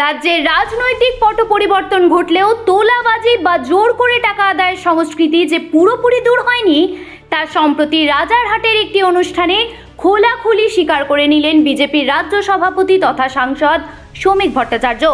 রাজ্যের রাজনৈতিক পট পরিবর্তন ঘটলেও তোলাবাজি বা জোর করে টাকা আদায়ের সংস্কৃতি যে পুরোপুরি দূর হয়নি তা সম্প্রতি রাজারহাটের একটি অনুষ্ঠানে খোলাখুলি স্বীকার করে নিলেন বিজেপির রাজ্য সভাপতি তথা সাংসদ শ্রমিক ভট্টাচার্য।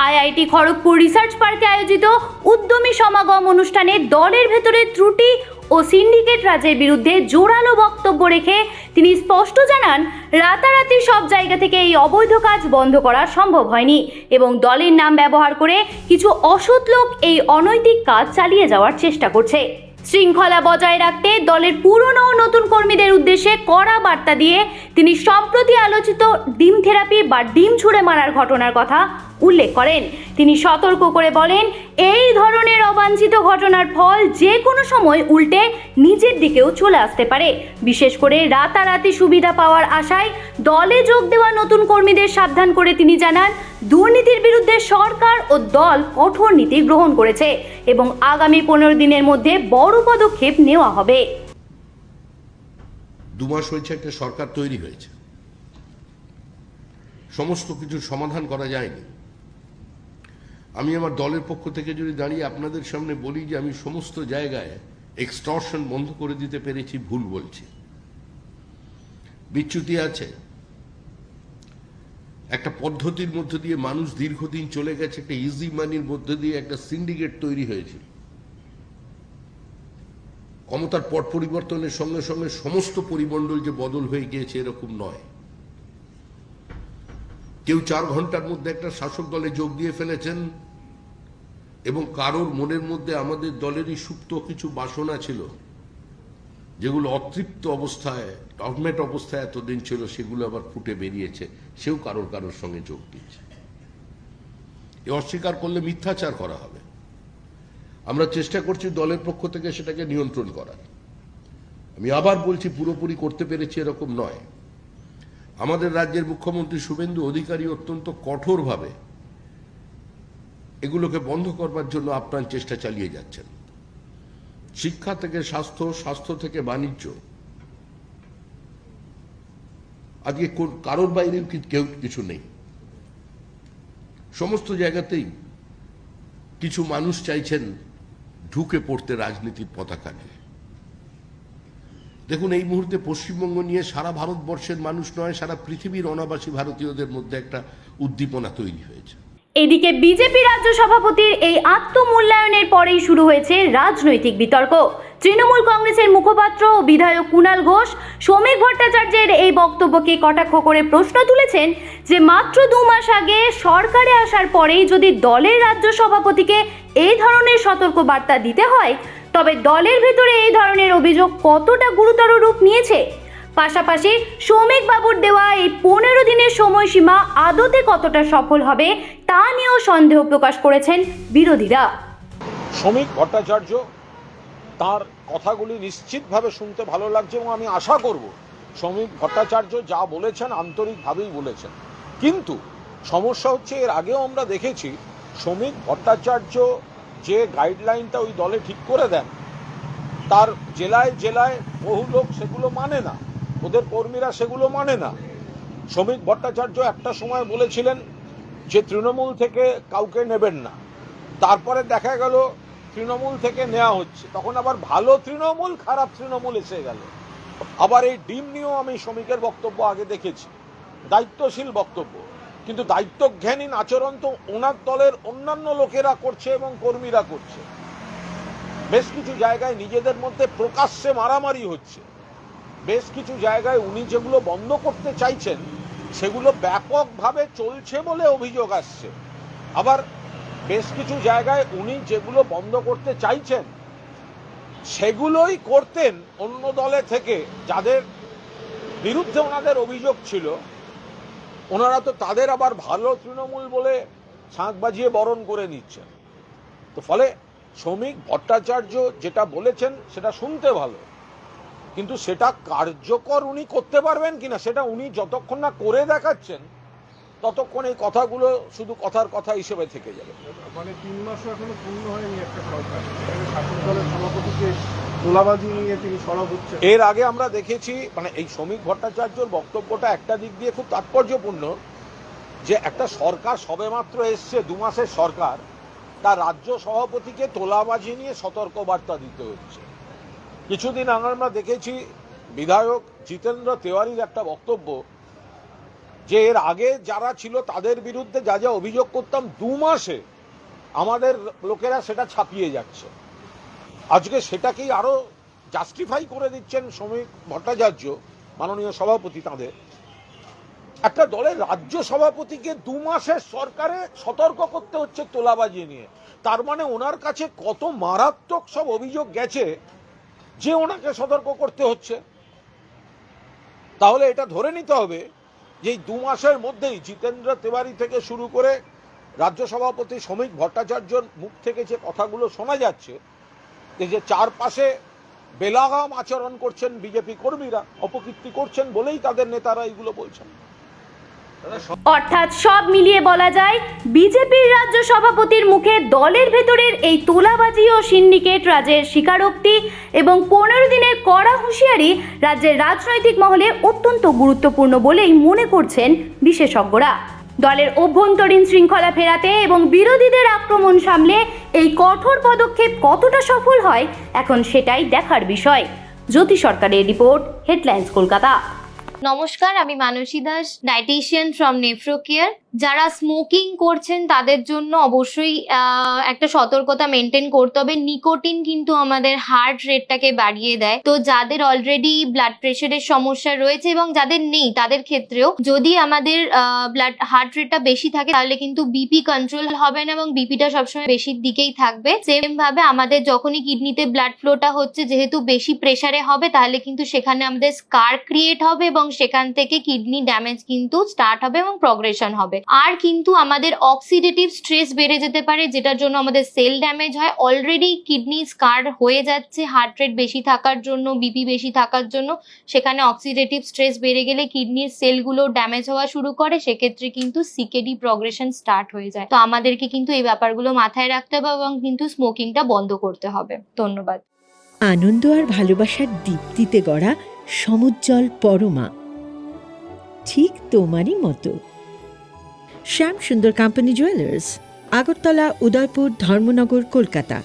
আইআইটি খড়গপুর রিসার্চ পার্কে আয়োজিত উদ্যমী সমাগম অনুষ্ঠানে দলের ভেতরে ত্রুটি ও সিন্ডিকেট রাজের বিরুদ্ধে জোরালো বক্তব্য রেখে তিনি স্পষ্ট জানান, রাতারাতি সব জায়গা থেকে এই অবৈধ কাজ বন্ধ করা সম্ভব হয়নি এবং দলের নাম ব্যবহার করে কিছু অসৎ লোক এই অনৈতিক কাজ চালিয়ে যাওয়ার চেষ্টা করছে। শৃঙ্খলা বজায় রাখতে দলের পুরনো ও নতুন কর্মীদের উদ্দেশ্যে কড়া বার্তা দিয়ে তিনি সম্প্রতি আলোচিত ডিম থেরাপি বা ডিম ছুঁড়ে মারার ঘটনার কথা উল্লেখ করেন। তিনি সতর্ক করে বলেন, এই ধরনের অবাঞ্ছিত ঘটনার ফল যে কোনো সময় উল্টে নিজের দিকেও চলে আসতে পারে। বিশেষ করে রাতারাতি সুবিধা পাওয়ার আশায় দলে যোগ দেওয়া নতুন কর্মীদের সাবধান করে তিনি জানান, দুর্নীতির বিরুদ্ধে সরকার ও দল কঠোর নীতি গ্রহণ করেছে এবং আগামী 15 দিনের মধ্যে বড় পদক্ষেপ নেওয়া হবে। 2 মাস হয়েছে একটা সরকার তৈরি হয়েছে, সমস্ত কিছু সমাধান করা যায়নি। আমি আমার দলের পক্ষ থেকে যদি দাঁড়িয়ে আপনাদের সামনে বলি যে আমি সমস্ত জায়গায় এক্সটর্শন বন্ধ করে দিতে পেরেছি, ভুল বলছি। বিচ্যুতি আছে, একটা পদ্ধতির মধ্য দিয়ে মানুষ দীর্ঘদিন চলে গেছে, একটা ইজি মানির মধ্য দিয়ে একটা সিন্ডিকেট তৈরি হয়েছিল। ক্ষমতার পট পরিবর্তনের সঙ্গে সঙ্গে সমস্ত পরিমণ্ডল যে বদল হয়ে গিয়েছে এরকম নয়। কেউ 4 ঘন্টার মধ্যে একটা শাসক দলে যোগ দিয়ে ফেলেছেন এবং কারোর মনের মধ্যে আমাদের দলেরই সুপ্ত কিছু বাসনা ছিল, যেগুলো অতৃপ্ত অবস্থায় ডরমেট অবস্থায় এতদিন ছিল, সেগুলো আবার ফুটে বেরিয়েছে, সেও কারোর সঙ্গে যোগ দিচ্ছে। এ অস্বীকার করলে মিথ্যাচার করা হবে। আমরা চেষ্টা করছি দলের পক্ষ থেকে সেটাকে নিয়ন্ত্রণ করার। আমি আবার বলছি, পুরোপুরি করতে পেরেছি এরকম নয়। আমাদের রাজ্যের মুখ্যমন্ত্রী শুভেন্দু অধিকারী অত্যন্ত কঠোরভাবে এগুলোকে বন্ধ করবার জন্য আপ্রাণ চেষ্টা চালিয়ে যাচ্ছেন। শিক্ষা থেকে স্বাস্থ্য, স্বাস্থ্য থেকে বাণিজ্য, আজকে কারোর বাইরে কেউ কিছু নেই। সমস্ত জায়গাতেই কিছু মানুষ চাইছেন ঢুকে পড়তে রাজনীতির পতাকা নিয়ে। দেখুন, এই মুহূর্তে পশ্চিমবঙ্গ নিয়ে সারা ভারতবর্ষের মানুষ নয়, সারা পৃথিবীর অনাবাসী ভারতীয়দের মধ্যে একটা উদ্দীপনা তৈরি হয়েছে। এদিকে বিজেপি রাজ্য সভাপতির এই আত্মমূল্যায়নের পরেই শুরু হয়েছে রাজনৈতিক বিতর্ক। তৃণমূল কংগ্রেসের মুখপাত্র ও বিধায়ক কুণাল ঘোষ শ্রমিক ভট্টাচার্যের এই বক্তব্যকে কটাক্ষ করে প্রশ্ন তুলেছেন যে মাত্র 2 মাস আগে সরকারে আসার পরেই যদি দলের রাজ্য সভাপতিকে এই ধরনের সতর্ক বার্তা দিতে হয়, তবে দলের ভেতরে এই ধরনের অভিযোগ কতটা গুরুতর রূপ নিয়েছে, পাশাপাশি শ্রমিক বাবুর দেওয়া এই 15 দিনের সময়সীমা আদতে কতটা সফল হবে তা নিয়েও সন্দেহ প্রকাশ করেছেন বিরোধীরা। শ্রমিক ভট্টাচার্য তার কথাগুলি নিশ্চিতভাবে শুনতে ভালো লাগছে এবং আমি আশা করব শ্রমিক ভট্টাচার্য যা বলেছেন আন্তরিকভাবেই বলেছেন। কিন্তু সমস্যা হচ্ছে, এর আগেও আমরা দেখেছি শ্রমিক ভট্টাচার্য যে গাইডলাইনটা ওই দলে ঠিক করে দেন, তার জেলায় জেলায় বহু লোক সেগুলো মানে না, ওদের কর্মীরা সেগুলো মানে না। শ্রমিক ভট্টাচার্য একটা সময় বলেছিলেন যে তৃণমূল থেকে কাউকে নেবেন না, তারপরে দেখা গেল তৃণমূল থেকে নেওয়া হচ্ছে, তখন আবার ভালো তৃণমূল খারাপ তৃণমূল এসে গেল। আবার এই ডিম নিয়েও আমি শ্রমিকের বক্তব্য আগে দেখেছি, দায়িত্বশীল বক্তব্য, কিন্তু দায়িত্বজ্ঞানহীন আচরণ তো ওনার দলের অন্যান্য লোকেরা করছে এবং কর্মীরা করছে। বেশ কিছু জায়গায় নিজেদের মধ্যে প্রকাশ্যে মারামারি হচ্ছে, বেশ কিছু জায়গায় উনি যেগুলো বন্ধ করতে চাইছেন সেগুলো ব্যাপকভাবে চলছে বলে অভিযোগ আসছে। আবার বেশ কিছু জায়গায় উনি যেগুলো বন্ধ করতে চাইছেন সেগুলোই করতেন অন্য দলে থেকে, যাদের বিরুদ্ধে ওনাদের অভিযোগ ছিল। ওনারা তো তাদের আবার ভালো তৃণমূল বলে শাঁখ বাজিয়ে বরণ করে নিচ্ছেন। তো ফলে শ্রমিক ভট্টাচার্য যেটা বলেছেন সেটা শুনতে ভালো, কিন্তু সেটা কার্যকর উনি করতে পারবেন কিনা সেটা উনি যতক্ষণ না করে দেখাচ্ছেন ততক্ষণ এই কথাগুলো শুধু কথার কথা হিসেবে থেকে যাবে। মানে 3 মাসও এখনো পূর্ণ হয়নি একটা সরকার, শাসক দলের সভাপতিকে তোলাবাজি নিয়ে তিনি সরব হচ্ছেন। এর আগে আমরা দেখেছি, মানে এই শ্রমিক ভট্টাচার্যর বক্তব্যটা একটা দিক দিয়ে খুব তাৎপর্যপূর্ণ যে একটা সরকার সবেমাত্র এসছে, 2 মাসের সরকার, তার রাজ্য সভাপতিকে তোলাবাজি নিয়ে সতর্কবার্তা দিতে হচ্ছে। কিছুদিন আগে আমরা দেখেছি বিধায়ক জিতেন্দ্র তেওয়ারির একটা বক্তব্য, যে এর আগে যারা ছিল তাদের বিরুদ্ধে যা যা অভিযোগ করতাম 2 মাসে আমাদের লোকেরা সেটা ছাপিয়ে যাচ্ছে। আজকে সেটাকেই আরো জাস্টিফাই করে দিচ্ছেন শ্রমিক ভট্টাচার্য, মাননীয় সভাপতি তাদের। একটা দলের রাজ্য সভাপতিকে 2 মাসের সরকারে সতর্ক করতে হচ্ছে তোলাবাজি নিয়ে। তার মানে ওনার কাছে কত মারাত্মক সব অভিযোগ গেছে যে ওনাকে সতর্ক করতে হচ্ছে। তাহলে এটা ধরে নিতে হবে যে এই 2 মাসের মধ্যেই জিতেন্দ্র তেওয়ারি থেকে শুরু করে রাজ্য সভাপতি শ্রমিক ভট্টাচার্যর মুখ থেকে যে কথাগুলো শোনা যাচ্ছে, যে চারপাশে বেলাগাম আচরণ করছেন বিজেপি কর্মীরা, অপকীর্তি করছেন বলেই তাদের নেতারা এইগুলো বলছেন। অর্থাৎ সব মিলিয়ে বলা যায় বিজেপির রাজ্য সভাপতির মুখে দলের ভেতরের এই তোলাবাজি ও সিন্ডিকেট রাজের স্বীকারোক্তি এবং 15 দিনের কড়া হুঁশিয়ারি রাজ্যের রাজনৈতিক মহলে অত্যন্ত গুরুত্বপূর্ণ বলেই মনে করছেন বিশেষজ্ঞরা। দলের অভ্যন্তরীণ শৃঙ্খলা ফেরাতে এবং বিরোধীদের আক্রমণ সামলে এই কঠোর পদক্ষেপ কতটা সফল হয় এখন সেটাই দেখার বিষয়। জ্যোতি সরকারের রিপোর্ট, হেডলাইন্স কলকাতা। নমস্কার, আমি মানসী দাস, ডায়েটিশিয়ান ফ্রম নেফ্রোকেয়ার। যারা স্মোকিং করছেন তাদের জন্য অবশ্যই একটা সতর্কতা মেনটেন করতে হবে। নিকোটিন কিন্তু আমাদের হার্ট রেটটাকে বাড়িয়ে দেয়। তো যাদের অলরেডি ব্লাড প্রেশারের সমস্যা রয়েছে এবং যাদের নেই তাদের ক্ষেত্রেও যদি আমাদের হার্ট রেটটা বেশি থাকে তাহলে কিন্তু বিপি কন্ট্রোল হবে না এবং বিপিটা সবসময় বেশির দিকেই থাকবে। সেম ভাবে আমাদের যখনই কিডনিতে ব্লাড ফ্লোটা হচ্ছে, যেহেতু বেশি প্রেসারে হবে, তাহলে কিন্তু সেখানে আমাদের স্কার ক্রিয়েট হবে এবং সেখান থেকে কিডনি ড্যামেজ কিন্তু স্টার্ট হবে এবং প্রগ্রেশন হবে। আর কিন্তু আমাদের অক্সিডেটিভ স্ট্রেস বেড়ে যেতে পারে, যেটার জন্য আমাদের সেল ড্যামেজ হয়। অলরেডি কিডনি স্কার হয়ে যাচ্ছে হার্ট রেট বেশি থাকার জন্য, বিপি বেশি থাকার জন্য। সেখানে অক্সিডেটিভ স্ট্রেস বেড়ে গেলে কিডনির সেলগুলো ড্যামেজ হওয়া শুরু করে, সেক্ষেত্রে কিন্তু সিকেডি প্রগ্রেশন স্টার্ট হয়ে যায়। তো আমাদেরকে কিন্তু এই ব্যাপারগুলো মাথায় রাখতে হবে এবং কিন্তু স্মোকিংটা বন্ধ করতে হবে। ধন্যবাদ। আনন্দ আর ভালোবাসার দীপ্তিতে গড়া সমুজ্জ্বল পরমা, ঠিক তোমারই মতো। শ্যাম সুন্দর কোম্পানি জুয়েলার্স, আগরতলা, উদয়পুর, ধর্মনগর, কলকাতা।